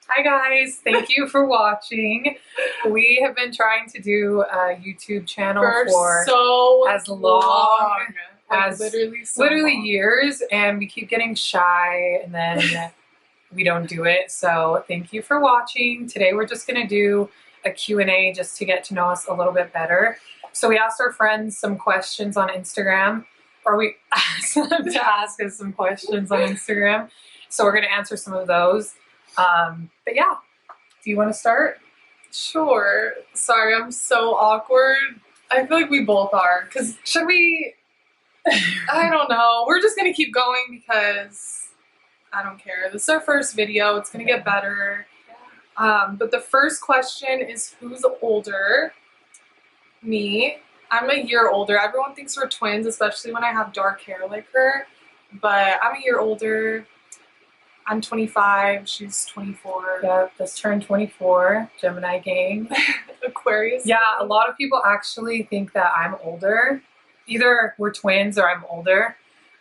Hi guys, thank you for watching. We have been trying to do a YouTube channel for so as long like as literally years, and we keep getting shy and then we don't do it. So thank you for watching. Today we're just going to do a Q&A just to get to know us a little bit better. So we asked our friends some questions on Instagram, or we asked them to ask us some questions on Instagram. So we're going to answer some of those. But yeah, do you want to start? Sure. Sorry, I'm so awkward. I feel like we both are. Because Should we? I don't know. We're just going to keep going because I don't care. This is our first video. It's going to get better. But the first question is, who's older? Me. I'm a year older. Everyone thinks we're twins, especially when I have dark hair like her. But I'm a year older. I'm 25, she's 24. Yeah, just turned 24, Gemini gang. Aquarius. Yeah, a lot of people actually think that I'm older. Either we're twins or I'm older,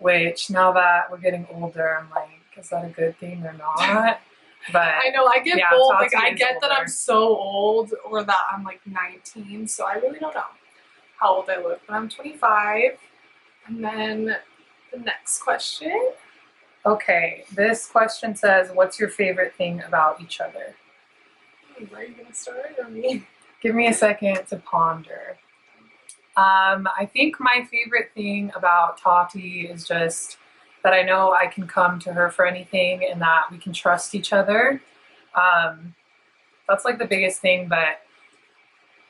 which now that we're getting older, I'm like, is that a good thing or not? But I know, I get yeah, bold. Like, I Tati is get that older. I'm so old or that I'm like 19, so I really don't know how old I look. But I'm 25. And then the next question. Okay, this question says, what's your favorite thing about each other? Where are you going to start, or me? Give me a second to ponder. I think my favorite thing about Tati is just that I know I can come to her for anything and that we can trust each other. That's like the biggest thing, but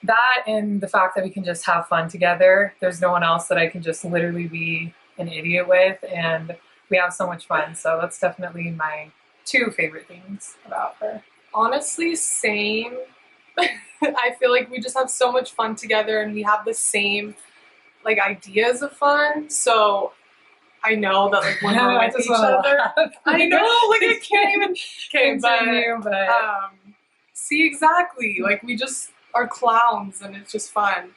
that and the fact that we can just have fun together. There's no one else that I can just literally be an idiot with, and we have so much fun. So that's definitely my two favorite things about her. Honestly, same. I feel like we just have so much fun together and we have the same like ideas of fun. So I know that like when we're with each other, I know, like I can't even continue, but see, exactly, like we just are clowns and it's just fun.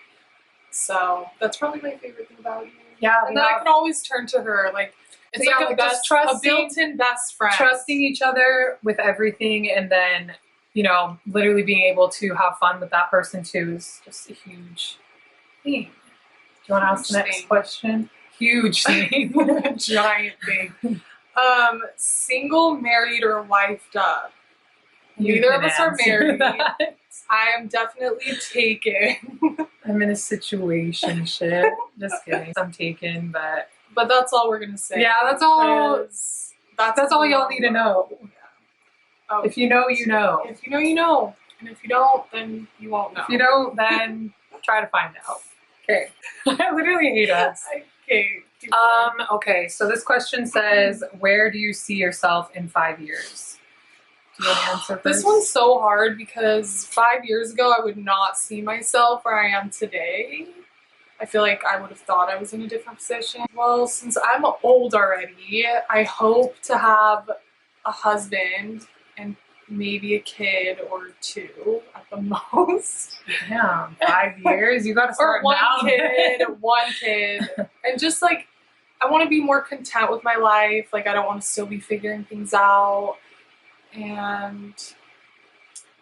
So that's probably my favorite thing about you. Yeah, and then I can always turn to her, like it's like a best, a built-in best friend. Trusting each other with everything, and then, you know, literally being able to have fun with that person too is just a huge thing. Do you want to ask the next question? Huge thing. Giant thing. Single, married, or wifed up? Neither of us are married. I am definitely taken. I'm in a situationship. Just kidding. I'm taken, but that's all we're gonna say. Yeah, that's all. That's all y'all need to know. Yeah. Oh, if you know, you know. If you know, you know. And if you don't, then you won't know. If you don't, then try to find out. Okay. I literally hate us. Okay. Okay, so this question says, where do you see yourself in 5 years? Do you want to answer first? This one's so hard because 5 years ago I would not see myself where I am today. I feel like I would have thought I was in a different position. Well, since I'm old already, I hope to have a husband and maybe a kid or two at the most. Damn, 5 years? You gotta start now. One kid. And just like, I want to be more content with my life. Like, I don't want to still be figuring things out. And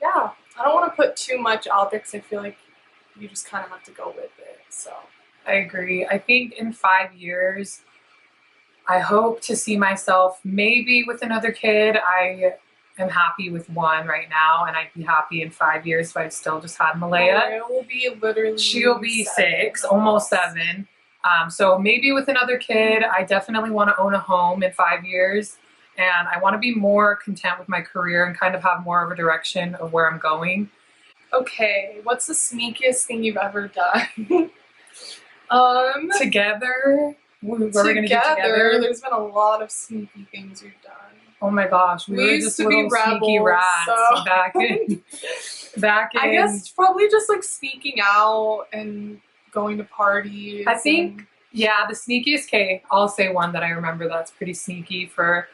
yeah, I don't want to put too much out there because I feel like you just kind of have to go with it. So I agree. I think in 5 years, I hope to see myself maybe with another kid. I am happy with one right now, and I'd be happy in 5 years if I still just had Malaya. Malaya will be literally She'll be 6, almost 7. So maybe with another kid. I definitely want to own a home in 5 years. And I want to be more content with my career and kind of have more of a direction of where I'm going. Okay, what's the sneakiest thing you've ever done? Together? What are we going to do together? There's been a lot of sneaky things we've done. Oh my gosh, we were used just to little be rebels, sneaky rats so. back in. I guess probably just like sneaking out and going to parties. I think, yeah, the sneakiest, okay, I'll say one that I remember that's pretty sneaky for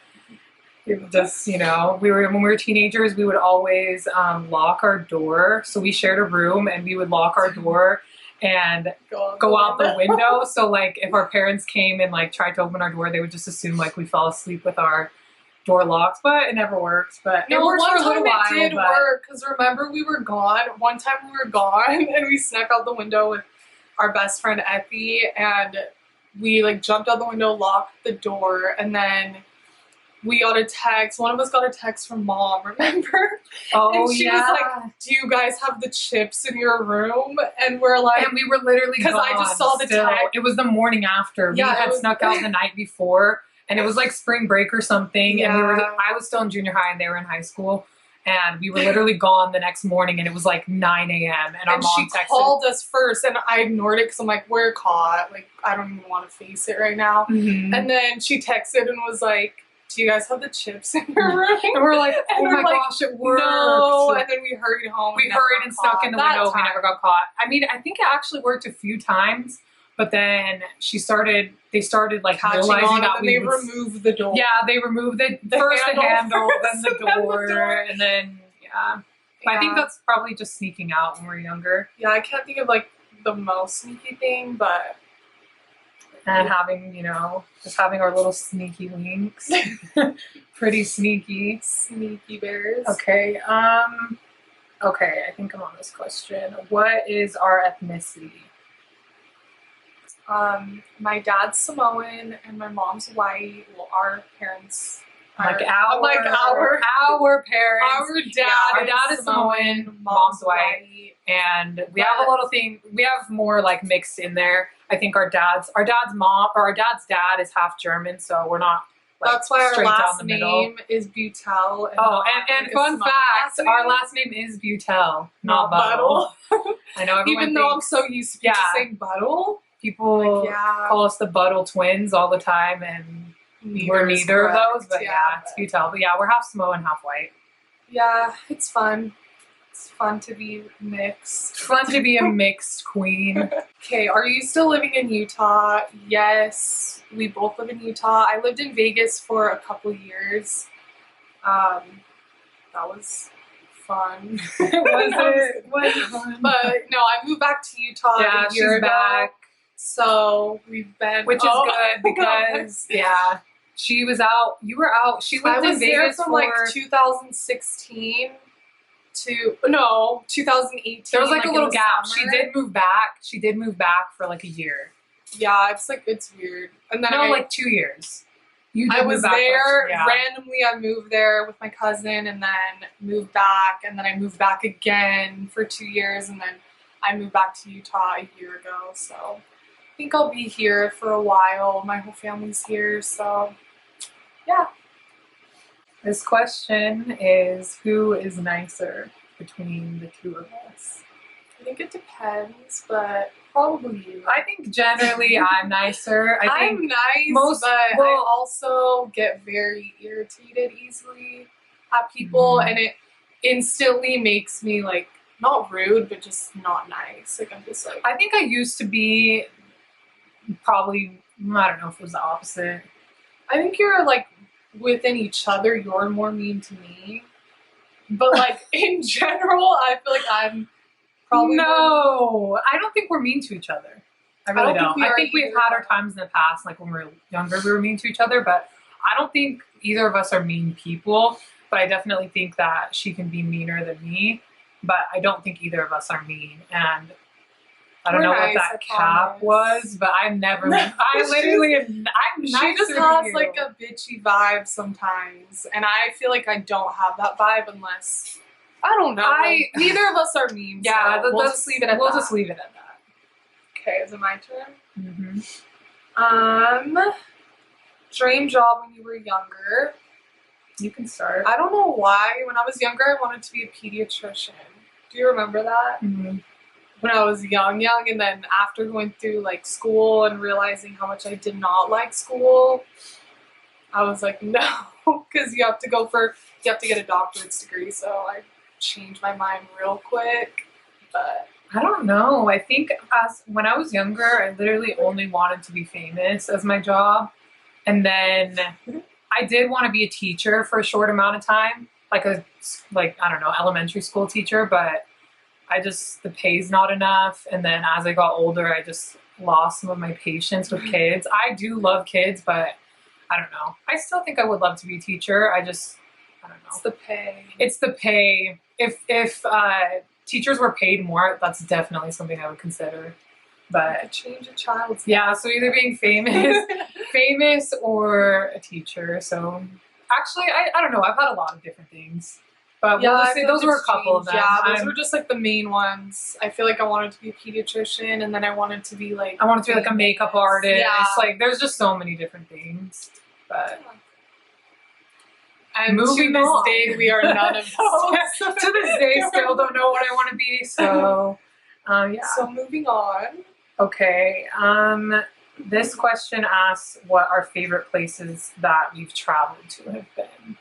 just, you know, when we were teenagers, we would always lock our door. So we shared a room and we would lock our door and go out the window. So like if our parents came and like tried to open our door, they would just assume like we fell asleep with our door locks, but it never worked. But it No, worked one for a little time while. it did but work, because remember we were gone. One time we were gone and we snuck out the window with our best friend Effie, and we like jumped out the window, locked the door, and then we got a text. One of us got a text from mom, remember? Oh, and she was like, "Do you guys have the chips in your room?" And we're like, and we were literally because I just saw the still. text. It was the morning after. Yeah, we it had was- snuck out the night before, and it was like spring break or something. And Yeah. I was still in junior high, and they were in high school. And we were literally gone the next morning, and it was like 9 a.m. And our and mom she texted. called us first, and I ignored it because I'm like, we're caught. Like, I don't even want to face it right now. Mhm. And then she texted and was like, "Do you guys have the chips in your room?" And we're like, oh And my we're like, gosh, it worked. No. And then we hurried home. We never hurried got and snuck caught in the that window. We time. never got caught. I mean, I think it actually worked a few times, but then they started like Catching realizing on, that and then we they would, removed the door. yeah, they removed the handle handle, first, then the and then the door, door. and then yeah. But I think Yeah. that's probably just sneaking out when we're younger Yeah, I can't think of like the most sneaky thing, but and having, just having our little sneaky links. Pretty sneaky. sneaky bears. Okay. Okay, I think I'm on this question. What is our ethnicity? My dad's Samoan and my mom's white. Well, our parents Like are our parents. our dad. Yeah, our dad is Samoan, mom's white. And we have a little thing. We have more like mixed in there. I think our dad's mom or our dad's dad is half German, so we're not. Like, That's why our straight down last the middle. name is Butel. Oh, not, and like, a fun Samoan fact: last our name. last name is Butel, not Not Buttle. Buttle. I know everyone Even though I'm thinks so used to Yeah. just saying Buttle. people Like, yeah. call us the Buttle twins all the time, and we're is neither of correct, those. But yeah, it's Butel. But yeah, we're half Samoan, half white. Yeah, it's fun. It's fun to be mixed. It's fun to be a mixed queen. Okay, are you still living in Utah? Yes, we both live in Utah. I lived in Vegas for a couple years. That was fun. Was it fun? But no, I moved back to Utah yeah, a year she's ago. back, So we've been, which is good because yeah, she was out. You were out. She I lived in was there Vegas from for like 2016 to 2018. there was like a in little the gap. summer. She did move back. She did move back for like a year. Yeah, it's weird. And then No, I, like 2 years. You I did was move back there yeah. randomly. I moved there with my cousin, and then moved back, and then I moved back again for 2 years, and then I moved back to Utah a year ago. So I think I'll be here for a while. My whole family's here, so yeah. This question is: who is nicer between the two of us? I think it depends, but probably you. I think generally I'm nicer. I think I'm nice, most- but I well- also get very irritated easily at people, Mhm. and it instantly makes me like not rude, but just not nice. Like I'm just like, I think I used to be probably, I don't know if it was the opposite. I think you're like within each other, you're more mean to me, but like in general, I feel like I'm probably more- No, I don't think we're mean to each other. I really don't think don't. we I are think we've either. had our times in the past, like when we were younger, we were mean to each other, but I don't think either of us are mean people. But I definitely think that she can be meaner than me, but I don't think either of us are mean. And I don't We're know nice, what I that cap promise. was, but I'm never. I She's- literally am. I'm She nicer just to has you. like a bitchy vibe sometimes, and I feel like I don't have that vibe unless I don't know. Neither of us are mean. yeah. so we'll just leave it at We'll that. just leave it at that. Okay, is it my turn? Mm-hmm. Dream job when you were younger. You can start. I don't know why. When I was younger, I wanted to be a pediatrician. Do you remember that? Mhm. When I was young, and then after going through like school and realizing how much I did not like school, I was like, no, because you have to get a doctorate's degree. So I changed my mind real quick. But I don't know. I think when I was younger, I literally only wanted to be famous as my job. And then I did want to be a teacher for a short amount of time, like I don't know, elementary school teacher, but the pay's not enough. And then as I got older, I just lost some of my patience with kids. I do love kids, but I don't know. I still think I would love to be a teacher. I don't know. It's the pay. It's the pay. If teachers were paid more, that's definitely something I would consider. But Change a child's yeah, so either being famous or a teacher. So actually, I don't know. I've had a lot of different things, but Yeah, we'll just I say feel those like were a it's couple of changed. them. Yeah, those were just like the main ones. I feel like I wanted to be a pediatrician, and then I wanted to be like I wanted to be like a makeup artist. Yeah. Like there's just so many different things. But and moving to this on. day, we are none of those. to this day, still don't know what I want to be. So yeah. So moving on. Okay. This question asks what our favorite places that we've traveled to have been.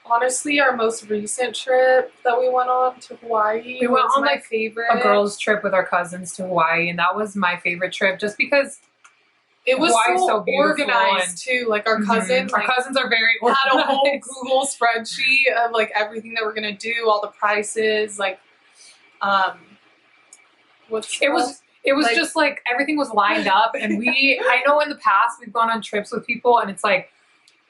Honestly, our most recent trip that we went on to Hawaii We went was on, my like, favorite. A girls' trip with our cousins to Hawaii, and that was my favorite trip just because It was Hawaii's so, so beautiful organized too. Like our cousins, our cousins are very had a organized. whole Google spreadsheet of like everything that we're gonna do, all the prices, like It was Like- just like everything was lined up, and I know in the past we've gone on trips with people, and it's like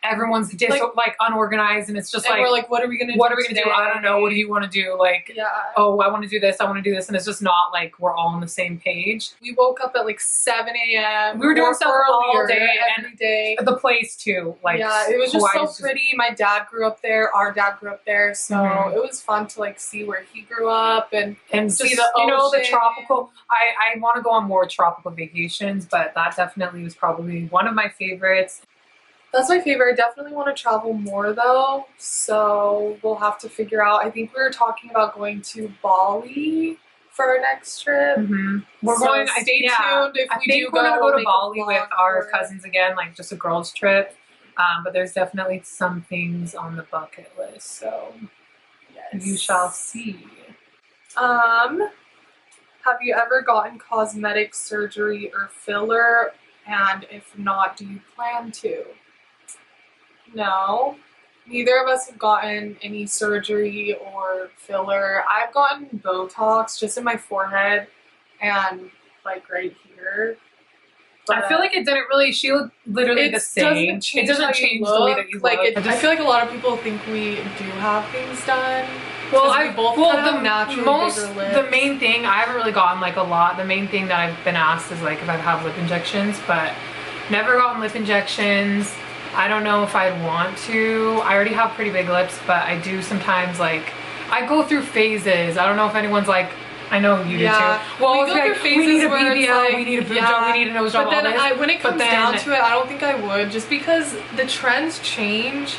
everyone's like unorganized, and it's just and like we're like, what are we gonna do? what are we gonna do? I don't know. What do today? you want to do? Like, Yeah. oh, I want to do this. I want to do this, and it's just not like we're all on the same page. We woke up at like 7 a.m. We were doing woke stuff all earlier day every day. The place too, like Yeah, it was just Hawaii so pretty. My dad grew up there. Our dad grew up there, so Mhm. it was fun to like see where he grew up and and just see the the ocean. tropical. I want to go on more tropical vacations, but that definitely was probably one of my favorites. That's my favorite. I definitely want to travel more though, so we'll have to figure out. I think we were talking about going to Bali for our next trip. We're So going. stay yeah, tuned if I we think do we're gonna go, go to make a Bali vlog with our for it. cousins again, like just a girls' trip. But there's definitely some things on the bucket list, so Yes. you shall see. Have you ever gotten cosmetic surgery or filler? And if not, do you plan to? No. Neither of us have gotten any surgery or filler. I've gotten Botox just in my forehead and like right here. I feel like it didn't really. She looked literally the same. It doesn't change the way that you like look. I feel like a lot of people think we do have things done. Well, 'cause we both kind of have naturally bigger lips. the main thing I haven't really gotten like a lot. The main thing that I've been asked is like if I have lip injections, but never gotten lip injections. I don't know if I'd want to. I already have pretty big lips, but I do sometimes like I go through phases. I don't know if anyone's like. I know you do Yeah. too. Well, We it's go like, through we need a phases where it's BBL, like, we need a boob yeah. job, we need a nose job, But then all this. when it But comes then- down to it, I don't think I would, just because the trends change,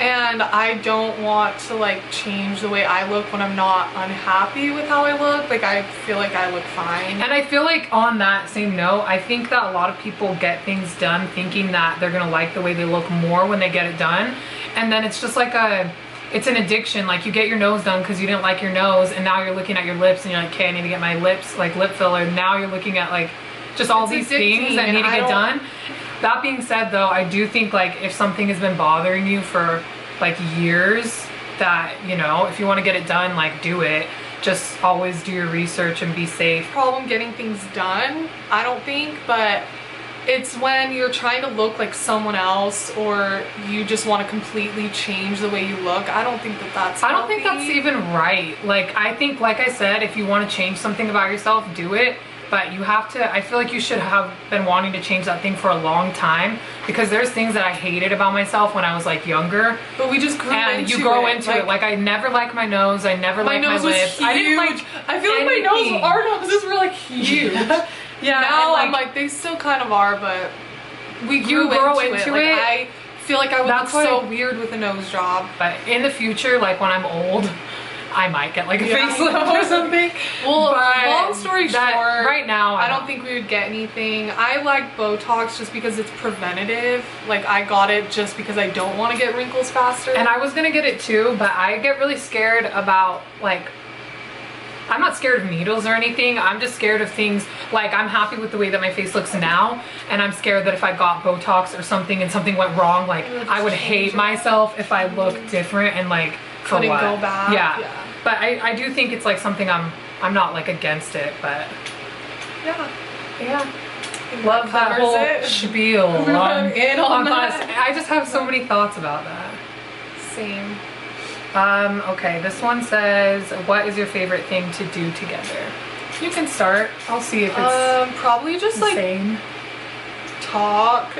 and I don't want to like change the way I look when I'm not unhappy with how I look. Like I feel like I look fine. And I feel like on that same note, I think that a lot of people get things done thinking that they're gonna like the way they look more when they get it done. And then it's just like it's an addiction. Like you get your nose done because you didn't like your nose, and now you're looking at your lips and you're like, okay, I need to get my lips, like lip filler. Now you're looking at like just all It's these things that addicting, need to and I get don't- done. That being said though, I do think like if something has been bothering you for like years, that, you know, if you want to get it done, like do it. Just always do your research and be safe. Problem getting things done, I don't think, but it's when you're trying to look like someone else or you just want to completely change the way you look. I don't think that that's I don't think healthy. that's even right. Like, I think, like I said, if you want to change something about yourself, do it. But you have to, I feel like you should have been wanting to change that thing for a long time, because there's things that I hated about myself when I was like younger. But we just grew And into you grow it. into it. Like, I never liked my nose. I never liked my nose was lips. huge. I didn't like I feel like my anything. nose, our noses were like huge. Yeah, Now and, I'm like, they still kind of are, but we You grew grow into into Like, it. I feel like I would That's look so why- weird with a nose job. But in the future, like when I'm old, I might get like a Yeah. facelift or something. Well, But long story that- short, right now, I don't think we would get anything. I like Botox just because it's preventative. Like I got it just because I don't want to get wrinkles faster. And I was gonna get it too, but I get really scared about like, I'm not scared of needles or anything. I'm just scared of things like I'm happy with the way that my face looks now, and I'm scared that if I got Botox or something and something went wrong, like I would hate myself if I looked different and like for couldn't what? go back. Yeah. Yeah. But I do think it's like something I'm not like against it, but Yeah. yeah. Love that covers whole it. spiel We're on, in on that. us. I just have so many thoughts about that. Same. Okay, this one says, what is your favorite thing to do together? You can start. I'll see if it's probably just the like same. talk.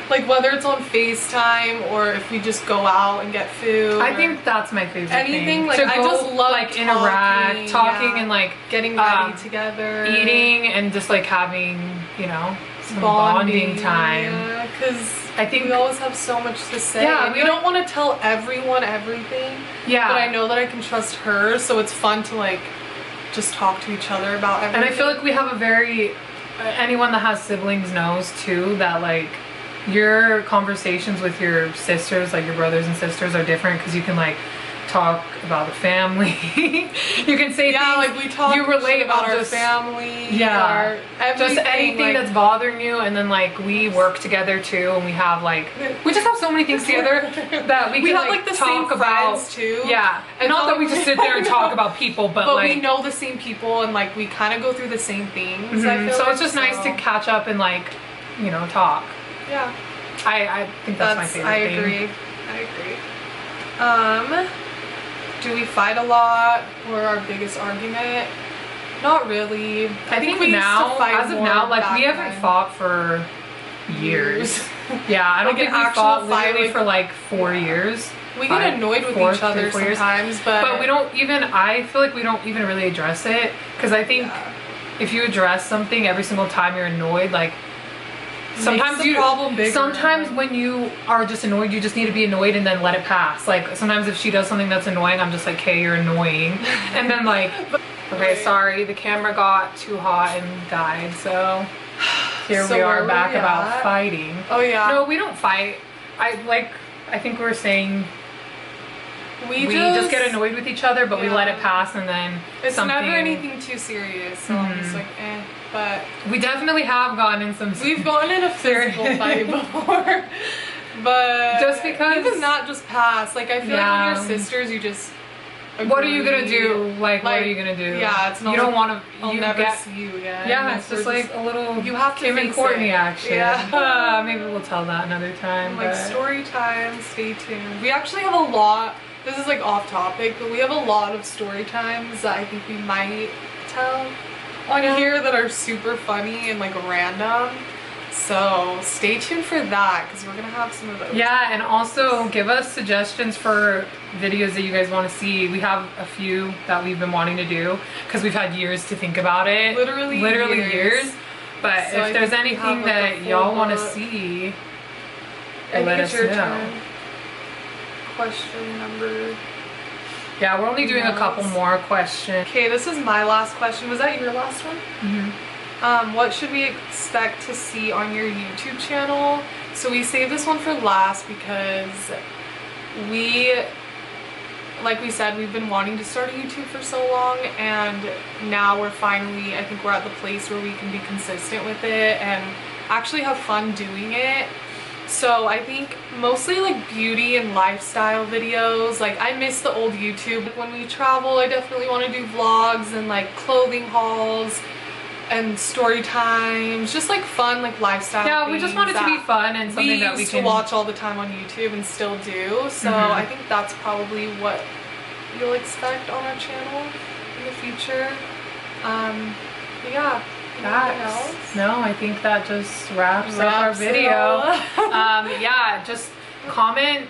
Like whether it's on FaceTime or if we just go out and get food. I think that's my favorite anything, thing. like to I go, just love like interact, talking yeah. and like getting ready together, eating and just like having, you know, some bonding time. Yeah, because I think we always have so much to say. Yeah, and we don't want to tell everyone everything. Yeah. But I know that I can trust her, so it's fun to like just talk to each other about everything. And I feel like we have a very, anyone that has siblings knows too that like your conversations with your sisters, like your brothers and sisters, are different because you can like talk about the family. You can say things, like we talk you relate about our just, family, yeah, just anything like, that's bothering you, and then like we work together too, and we have like we just have so many things together that we can have like the talk same about friends too. Yeah, and not that we just sit there and talk about people, but like we know the same people and like we kind of go through the same things. I feel so like, it's just nice to catch up and like, you know, talk. Yeah, I think that's my favorite thing. I agree. Do we fight a lot? Or our biggest argument? Not really. I think we now, used to fight as of more now, like back we haven't then. fought for years. Yeah, I don't Like think an we actual fought fight, literally like- for like 4 years. We get annoyed with each other 4 years. sometimes, but we don't even, I feel like we don't even really address it, because I think if you address something every single time you're annoyed, like sometimes the problem bigger. sometimes when you are just annoyed, you just need to be annoyed and then let it pass. Like sometimes if she does something that's annoying, I'm just like, okay, you're annoying. And then like, okay, sorry, the camera got too hot and died, so here So we are where back were we about at? fighting. Oh yeah. No, we don't fight. I think we were saying we just just get annoyed with each other, but we let it pass, and then It's something. never anything too serious, so I'm just like, eh. But We definitely have gotten in some. we've gotten in a physical fight before. But Just because- even that just passed. Like I feel like with your sisters, you just. What are you gonna agree. do? Like, what are you gonna do? Yeah, it's not. You don't like, want to. I'll You never get. see you again. Yeah, it's just We're like a little. you have to Kim and face Courtney it. action. Yeah. Maybe we'll tell that another time. Like but- story time. Stay tuned. We actually have a lot. This is like off topic, but we have a lot of story times that I think we might tell on here that are super funny and like random. So stay tuned for that because we're gonna have some of those. Yeah, and also give us suggestions for videos that you guys want to see. We have a few that we've been wanting to do because we've had years to think about it. Literally years. But So I if there's think we anything have, like, a that full y'all want to book. see, I think let it's us your know. turn. Question number. Yeah, we're only doing a couple more questions. Okay, this is my last question. Was that your last one? What should we expect to see on your YouTube channel? So we saved this one for last because like we said, we've been wanting to start a YouTube for so long, and now we're finally, I think we're at the place where we can be consistent with it and actually have fun doing it. So I think mostly like beauty and lifestyle videos. Like I miss the old YouTube. When we travel, I definitely want to do vlogs and like clothing hauls and story times, just like fun like lifestyle. Yeah, we just want it to be fun and something that we used can to watch all the time on YouTube and still do. So I think that's probably what you'll expect on our channel in the future. But yeah. Anything else? No, I think that just wraps up our video. Yeah, just comment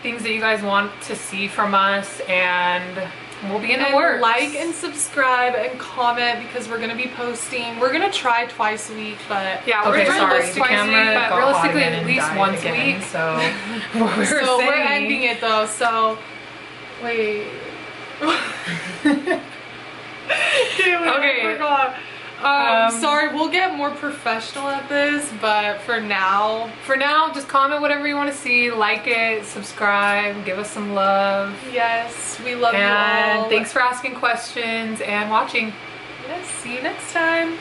things that you guys want to see from us, and we'll be in the works. Like and subscribe and comment because we're gonna be posting. We're gonna try twice a week, but yeah, we're trying realistically, the camera but but realistically again at and least died once again. a week. So we're ending it though. So wait. Okay. I forgot. Sorry, we'll get more professional at this, but for now, just comment whatever you want to see, like it, subscribe, give us some love. yes, we love you all. And thanks for asking questions and watching. Yes, see you next time.